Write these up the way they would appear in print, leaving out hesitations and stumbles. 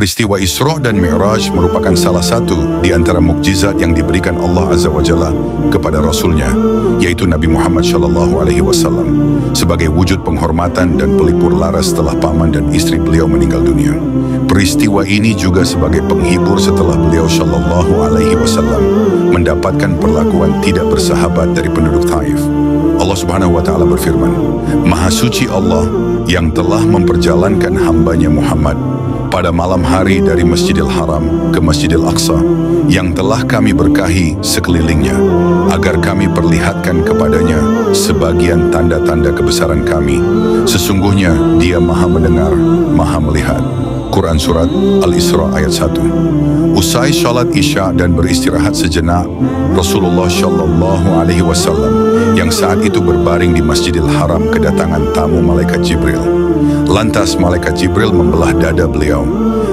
Peristiwa Isra dan Mi'raj merupakan salah satu di antara mukjizat yang diberikan Allah Azza wa Jalla kepada Rasulnya, yaitu Nabi Muhammad SAW, sebagai wujud penghormatan dan pelipur lara setelah paman dan istri beliau meninggal dunia. Peristiwa ini juga sebagai penghibur setelah beliau SAW mendapatkan perlakuan tidak bersahabat dari penduduk Taif. Allah Subhanahu wa Ta'ala berfirman, Maha suci Allah yang telah memperjalankan hambanya Muhammad pada malam hari dari Masjidil Haram ke Masjidil Aqsa yang telah kami berkahi sekelilingnya, agar kami perlihatkan kepadanya sebagian tanda-tanda kebesaran kami. Sesungguhnya dia Maha mendengar, Maha melihat. Quran Surat Al-Isra ayat 1. Usai sholat Isya dan beristirahat sejenak, Rasulullah SAW yang saat itu berbaring di Masjidil Haram kedatangan tamu malaikat Jibril. Lantas malaikat Jibril membelah dada beliau.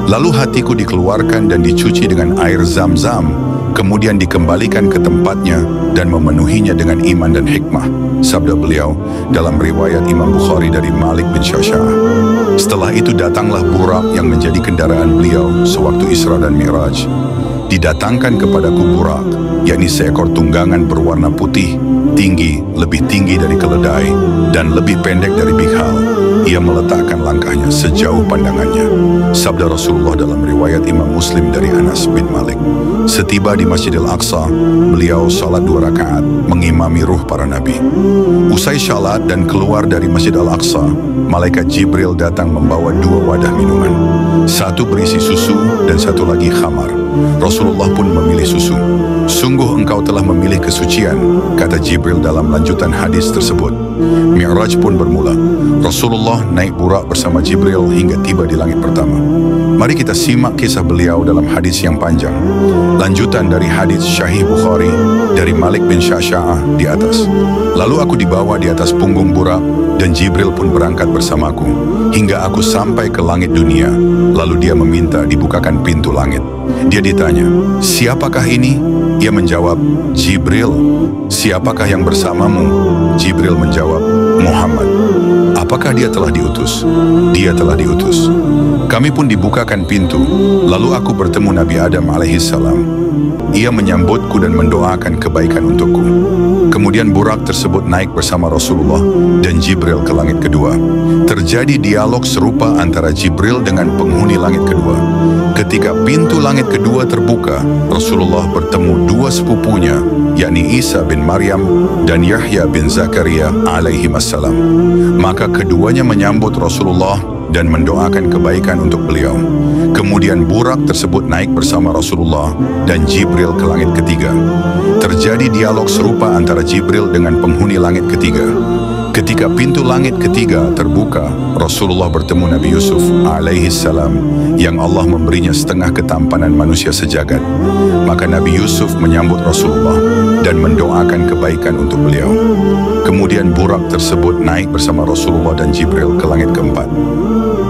Lalu hatiku dikeluarkan dan dicuci dengan air Zam-Zam, kemudian dikembalikan ke tempatnya dan memenuhinya dengan iman dan hikmah. Sabda beliau dalam riwayat Imam Bukhari dari Malik bin Syasha'ah. Setelah itu datanglah Burak yang menjadi kendaraan beliau sewaktu Isra dan Mi'raj. Didatangkan kepadaku Burak, yakni seekor tunggangan berwarna putih, tinggi, lebih tinggi dari keledai, dan lebih pendek dari bihal. Ia meletakkan langkahnya sejauh pandangannya. Sabda Rasulullah dalam riwayat Imam Muslim dari Anas bin Malik. Setiba di Masjidil Aqsa, beliau salat 2 rakaat, mengimami ruh para nabi. Usai salat dan keluar dari Masjid Al-Aqsa, malaikat Jibril datang membawa 2 wadah minuman. Satu berisi susu dan satu lagi khamar. Rasulullah pun memilih susu. Sungguh engkau telah memilih kesucian, kata Jibril dalam lanjutan hadis tersebut. Mi'raj pun bermula. Rasulullah naik Burak bersama Jibril hingga tiba di langit pertama. Mari kita simak kisah beliau dalam hadis yang panjang. Lanjutan dari hadis Sahih Bukhari dari Malik bin Syasha'ah di atas. Lalu aku dibawa di atas punggung Burak dan Jibril pun berangkat bersamaku hingga aku sampai ke langit dunia. Lalu dia meminta dibukakan pintu langit. Dia ditanya, siapakah ini? Ia menjawab, Jibril. Siapakah yang bersamamu? Jibril menjawab, Muhammad. Apakah dia telah diutus? Dia telah diutus. Kami pun dibukakan pintu. Lalu aku bertemu Nabi Adam alaihissalam. Ia menyambutku dan mendoakan kebaikan untukku. Kemudian Burak tersebut naik bersama Rasulullah dan Jibril ke langit kedua. Terjadi dialog serupa antara Jibril dengan penghuni langit kedua. Ketika pintu langit kedua terbuka, Rasulullah bertemu 2 sepupunya, yakni Isa bin Maryam dan Yahya bin Zakaria alaihimassalam. Maka keduanya menyambut Rasulullah dan mendoakan kebaikan untuk beliau. Kemudian Burak tersebut naik bersama Rasulullah dan Jibril ke langit ketiga. Terjadi dialog serupa antara Jibril dengan penghuni langit ketiga. Ketika pintu langit ketiga terbuka, Rasulullah bertemu Nabi Yusuf alaihissalam yang Allah memberinya setengah ketampanan manusia sejagat. Maka Nabi Yusuf menyambut Rasulullah dan mendoakan kebaikan untuk beliau. Kemudian Burak tersebut naik bersama Rasulullah dan Jibril ke langit keempat.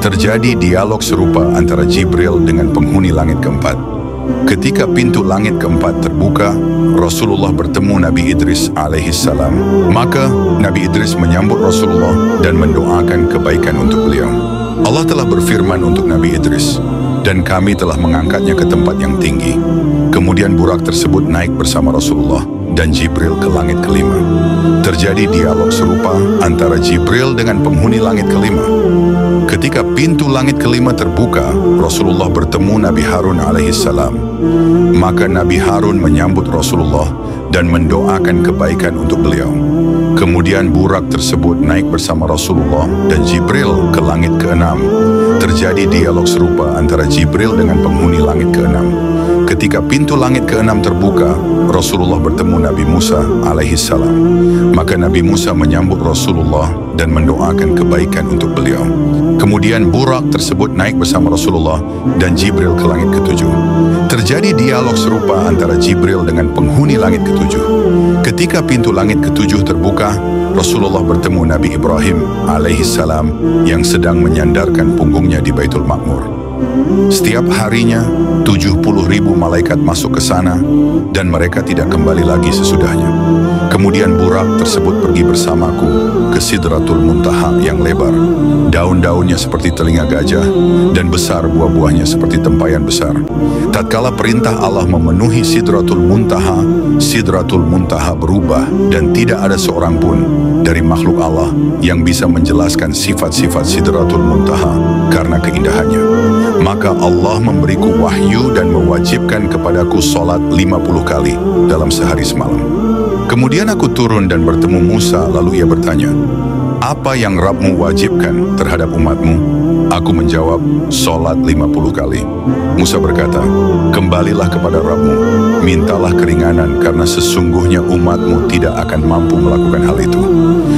Terjadi dialog serupa antara Jibril dengan penghuni langit keempat. Ketika pintu langit keempat terbuka, Rasulullah bertemu Nabi Idris alaihissalam. Maka Nabi Idris menyambut Rasulullah dan mendoakan kebaikan untuk beliau. Allah telah berfirman untuk Nabi Idris, dan kami telah mengangkatnya ke tempat yang tinggi. Kemudian Burak tersebut naik bersama Rasulullah dan Jibril ke langit kelima. Terjadi dialog serupa antara Jibril dengan penghuni langit kelima. Ketika pintu langit kelima terbuka, Rasulullah bertemu Nabi Harun alaihissalam. Maka Nabi Harun menyambut Rasulullah dan mendoakan kebaikan untuk beliau. Kemudian Burak tersebut naik bersama Rasulullah dan Jibril ke langit keenam. Terjadi dialog serupa antara Jibril dengan penghuni langit keenam. Ketika pintu langit keenam terbuka, Rasulullah bertemu Nabi Musa alaihissalam. Maka Nabi Musa menyambut Rasulullah dan mendoakan kebaikan untuk beliau. Kemudian Burak tersebut naik bersama Rasulullah dan Jibril ke langit ketujuh. Terjadi dialog serupa antara Jibril dengan penghuni langit ketujuh. Ketika pintu langit ketujuh terbuka, Rasulullah bertemu Nabi Ibrahim alaihissalam yang sedang menyandarkan punggungnya di Baitul Ma'mur. Setiap harinya 70.000 malaikat masuk ke sana dan mereka tidak kembali lagi sesudahnya. Kemudian burak tersebut pergi bersamaku ke Sidratul Muntaha yang lebar. Daun-daunnya seperti telinga gajah dan besar buah-buahnya seperti tempayan besar. Tatkala perintah Allah memenuhi Sidratul Muntaha berubah dan tidak ada seorang pun dari makhluk Allah yang bisa menjelaskan sifat-sifat Sidratul Muntaha karena keindahannya. Maka Allah memberiku wahyu dan mewajibkan kepadaku sholat 50 kali dalam sehari semalam. Kemudian aku turun dan bertemu Musa, lalu ia bertanya, "Apa yang Rabbmu wajibkan terhadap umatmu?" Aku menjawab, "Sholat 50 kali." Musa berkata, "Kembalilah kepada Rabbmu, mintalah keringanan karena sesungguhnya umatmu tidak akan mampu melakukan hal itu.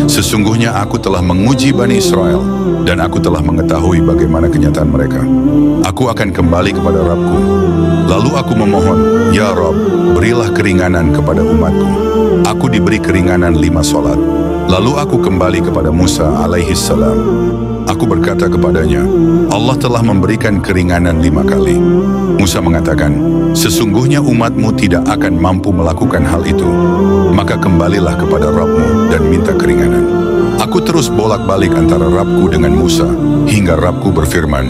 Sesungguhnya aku telah menguji Bani Israel dan aku telah mengetahui bagaimana kenyataan mereka. Aku akan kembali kepada Rabbku." Lalu aku memohon, "Ya Rabb, berilah keringanan kepada umatku." Aku diberi keringanan 5 sholat. Lalu aku kembali kepada Musa alaihi salam. Aku berkata kepadanya, "Allah telah memberikan keringanan 5 kali. Musa mengatakan, "Sesungguhnya umatmu tidak akan mampu melakukan hal itu. Maka kembalilah kepada Rabbmu dan minta keringanan." Aku terus bolak-balik antara Rabbku dengan Musa, hingga Rabbku berfirman,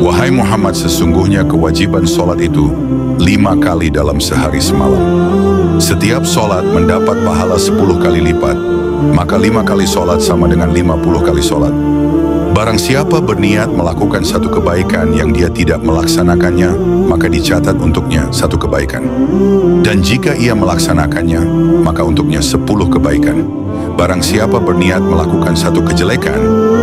"Wahai Muhammad, sesungguhnya kewajiban sholat itu 5 kali dalam sehari semalam. Setiap sholat mendapat pahala 10 kali lipat, maka 5 kali sholat sama dengan 50 kali sholat. Barang siapa berniat melakukan satu kebaikan yang dia tidak melaksanakannya, maka dicatat untuknya 1 kebaikan. Dan jika ia melaksanakannya, maka untuknya 10 kebaikan. Barang siapa berniat melakukan satu kejelekan,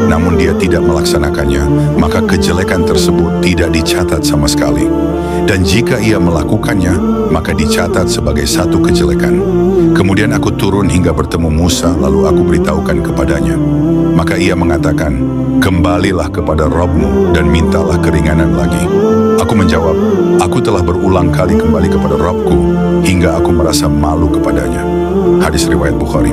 namun dia tidak melaksanakannya, maka kejelekan tersebut tidak dicatat sama sekali. Dan jika ia melakukannya, maka dicatat sebagai 1 kejelekan." Kemudian aku turun hingga bertemu Musa, lalu aku beritahukan kepadanya. Maka ia mengatakan, "Kembalilah kepada Rabbmu dan mintalah keringanan lagi." Aku menjawab, "Aku telah berulang kali kembali kepada Rabbku hingga aku merasa malu kepadanya." Hadis riwayat Bukhari.